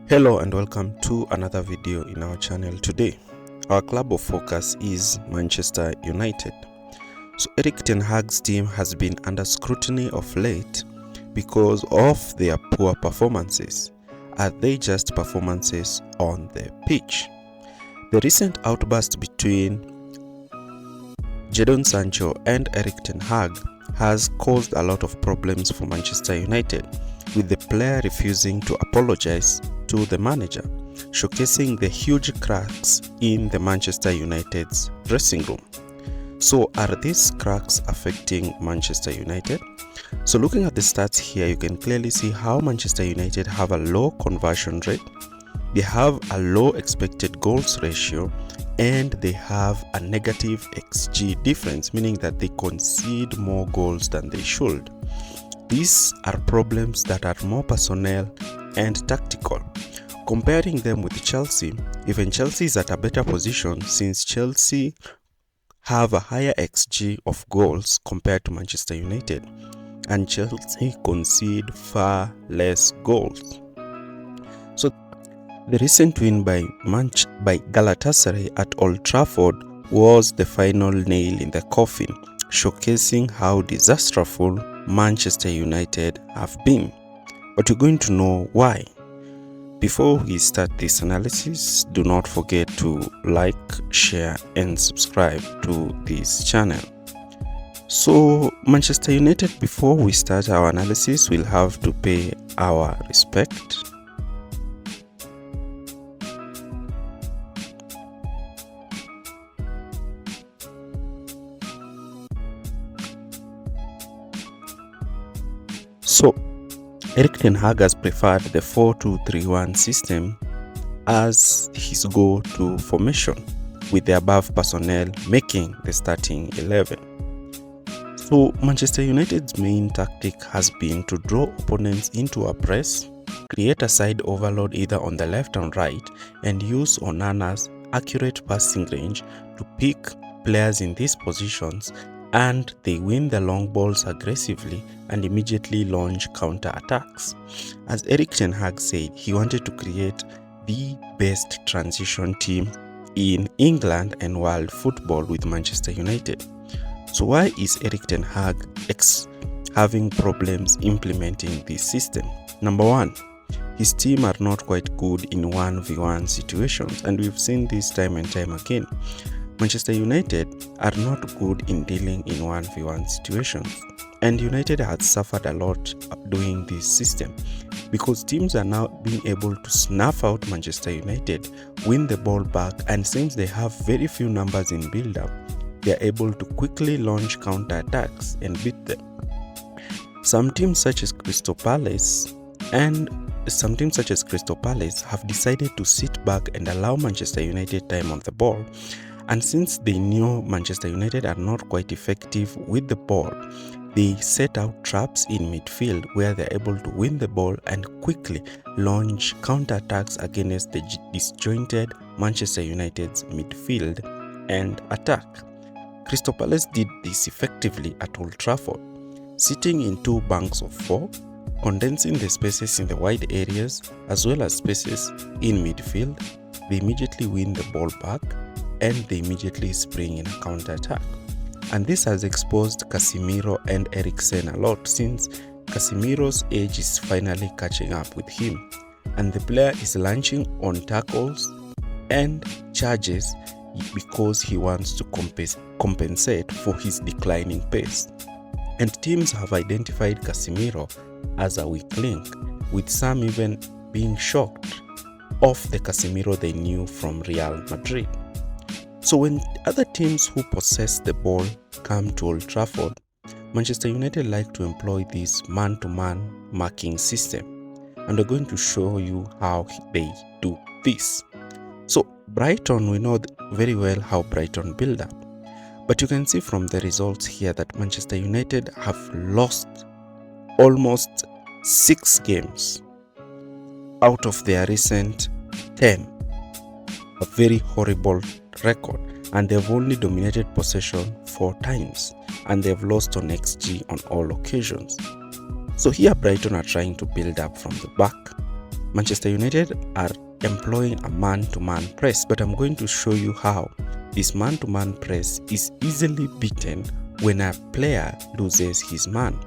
Hello and welcome to another video in our channel. Today our club of focus is Manchester United. So Erik ten Hag's team has been under scrutiny of late because of their poor performances. Are they just performances on the pitch? The recent outburst between Jadon Sancho and Erik ten Hag has caused a lot of problems for Manchester United, with the player refusing to apologize to the manager, showcasing the huge cracks in the Manchester United's dressing room. So are these cracks affecting Manchester United? So looking at the stats here, you can clearly see how Manchester United have a low conversion rate, they have a low expected goals ratio, and they have a negative XG difference, meaning that they concede more goals than they should. These are problems that are more personnel and tactical. Comparing them with Chelsea, even Chelsea is at a better position since Chelsea have a higher XG of goals compared to Manchester United, and Chelsea concede far less goals. So the recent win by Galatasaray at Old Trafford was the final nail in the coffin, showcasing how disastrous Manchester United have been. But you're going to know why. Before we start this analysis, do not forget to like, share and subscribe to this channel. So Manchester United, before we start our analysis, we'll have to pay our respect. So Erik ten Hag has preferred the 4-2-3-1 system as his go-to formation, with the above personnel making the starting 11. So Manchester United's main tactic has been to draw opponents into a press, create a side overload either on the left and right, and use Onana's accurate passing range to pick players in these positions, and they win the long balls aggressively and immediately launch counter-attacks. As Erik ten Hag said, he wanted to create the best transition team in England and world football with Manchester United. So why is Erik ten Hag having problems implementing this system? Number one, his team are not quite good in 1v1 situations, and we've seen this time and time again. Manchester United are not good in dealing in 1v1 situations, and United has suffered a lot doing this system because teams are now being able to snuff out Manchester United, win the ball back, and since they have very few numbers in build-up, they are able to quickly launch counter-attacks and beat them. Some teams such as Crystal Palace have decided to sit back and allow Manchester United time on the ball. And since they knew Manchester United are not quite effective with the ball, they set out traps in midfield where they're able to win the ball and quickly launch counterattacks against the disjointed Manchester United's midfield and attack. Crystal Palace did this effectively at Old Trafford, sitting in two banks of four, condensing the spaces in the wide areas as well as spaces in midfield. They immediately win the ball back and they immediately spring in a counter-attack. And this has exposed Casemiro and Eriksen a lot, since Casemiro's age is finally catching up with him, and the player is launching on tackles and charges because he wants to compensate for his declining pace. And teams have identified Casemiro as a weak link, with some even being shocked of the Casemiro they knew from Real Madrid. So when other teams who possess the ball come to Old Trafford, Manchester United like to employ this man-to-man marking system, and we're going to show you how they do this. So Brighton, we know very well how Brighton build up, but you can see from the results here that Manchester United have lost almost 6 games out of their recent 10. A very horrible record, and they've only dominated possession 4 times, and they've lost on XG on all occasions. So here Brighton are trying to build up from the back, Manchester United are employing a man-to-man press, but I'm going to show you how this man-to-man press is easily beaten when a player loses his man.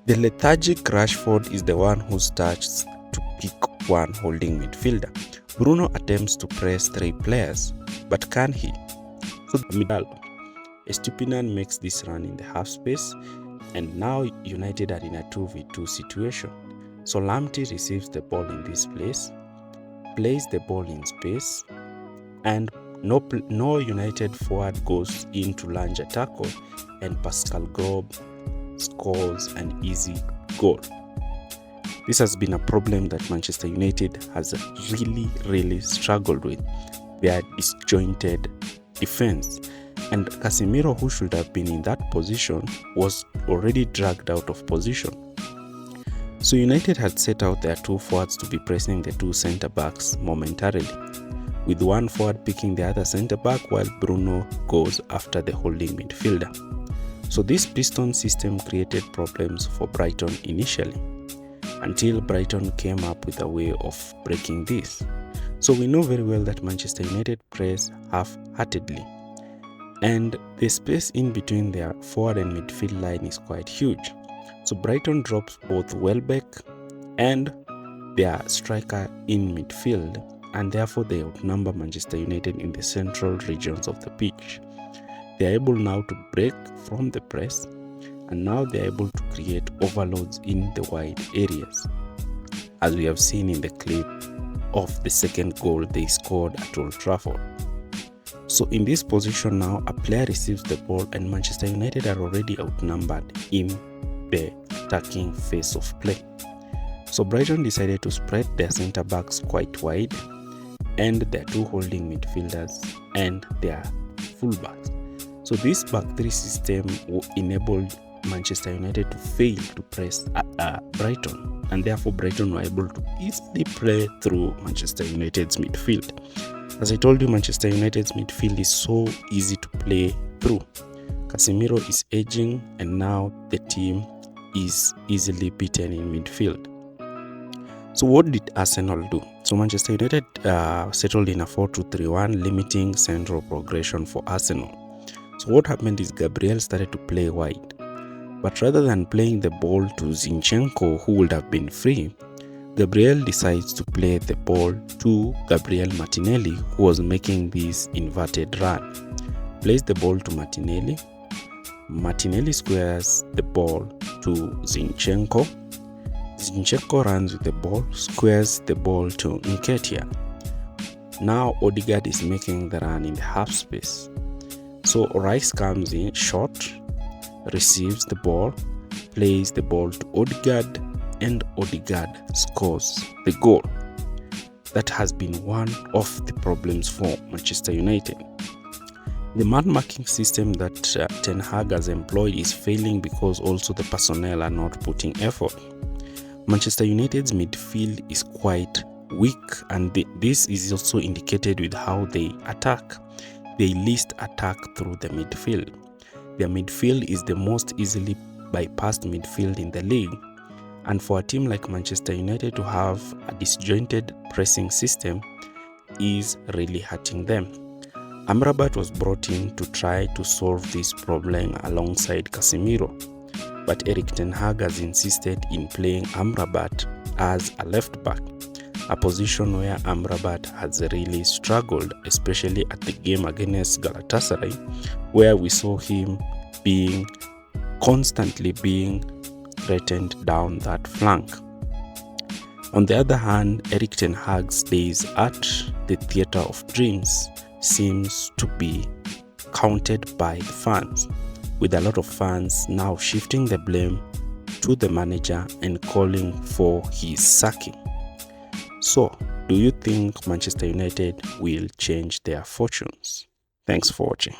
The lethargic Rashford is the one who starts to pick one holding midfielder. Bruno attempts to press 3 players, but can he? So Midal, Estupinan makes this run in the half space, and now United are in a 2v2 situation. So Lamptey receives the ball in this place, plays the ball in space, and no United forward goes in to launch a tackle, and Pascal Grob scores an easy goal. This has been a problem that Manchester United has really struggled with, their disjointed defense. And Casemiro, who should have been in that position, was already dragged out of position. So United had set out their 2 forwards to be pressing the 2 centre-backs momentarily, with one forward picking the other centre-back while Bruno goes after the holding midfielder. So this piston system created problems for Brighton initially, until Brighton came up with a way of breaking this. So we know very well that Manchester United press half-heartedly, and the space in between their forward and midfield line is quite huge. So Brighton drops both Welbeck and their striker in midfield, and therefore they outnumber Manchester United in the central regions of the pitch. They are able now to break from the press, and now they are able to create overloads in the wide areas, as we have seen in the clip of the second goal they scored at Old Trafford. So in this position now, a player receives the ball and Manchester United are already outnumbered in the attacking phase of play. So Brighton decided to spread their centre-backs quite wide, and their 2 holding midfielders and their fullbacks. So this back 3 system enabled Manchester United to fail to press Brighton, and therefore Brighton were able to easily play through Manchester United's midfield. As I told you, Manchester United's midfield is so easy to play through. Casemiro is aging, and now the team is easily beaten in midfield. So what did Arsenal do? So Manchester United settled in a 4-2-3-1, limiting central progression for Arsenal. So what happened is Gabriel started to play wide, but rather than playing the ball to Zinchenko, who would have been free, Gabriel decides to play the ball to Gabriel Martinelli, who was making this inverted run. Plays the ball to Martinelli. Martinelli squares the ball to Zinchenko. Zinchenko runs with the ball, squares the ball to Nketiah. Now Odegaard is making the run in the half space. So Rice comes in short, receives the ball, plays the ball to Odegaard, and Odegaard scores the goal. That has been one of the problems for Manchester United. The man-marking system that Ten Hag has employed is failing because also the personnel are not putting effort. Manchester United's midfield is quite weak, and this is also indicated with how they attack. They least attack through the midfield. Their midfield is the most easily bypassed midfield in the league, and for a team like Manchester United to have a disjointed pressing system is really hurting them. Amrabat was brought in to try to solve this problem alongside Casemiro, but Erik ten Hag has insisted in playing Amrabat as a left back, a position where Amrabat has really struggled, especially at the game against Galatasaray, where we saw him constantly being threatened down that flank. On the other hand, Erik ten Hag's days at the Theatre of Dreams seems to be counted by the fans, with a lot of fans now shifting the blame to the manager and calling for his sacking. So, do you think Manchester United will change their fortunes? Thanks for watching.